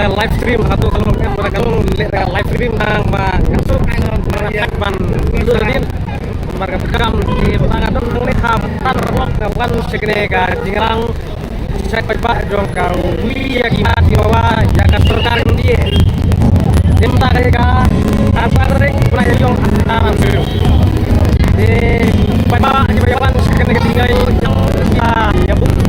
live stream atau kalau live stream nang masuk ban sudah marga bekam di tangan dong nih haftar rock kawan segede ka jingrang saya pajak dong kau ya kita di bawah jaga surkan dia dimta ka apa ring pernah yang antara dulu pajak di bawah segede tinggal yang ya bu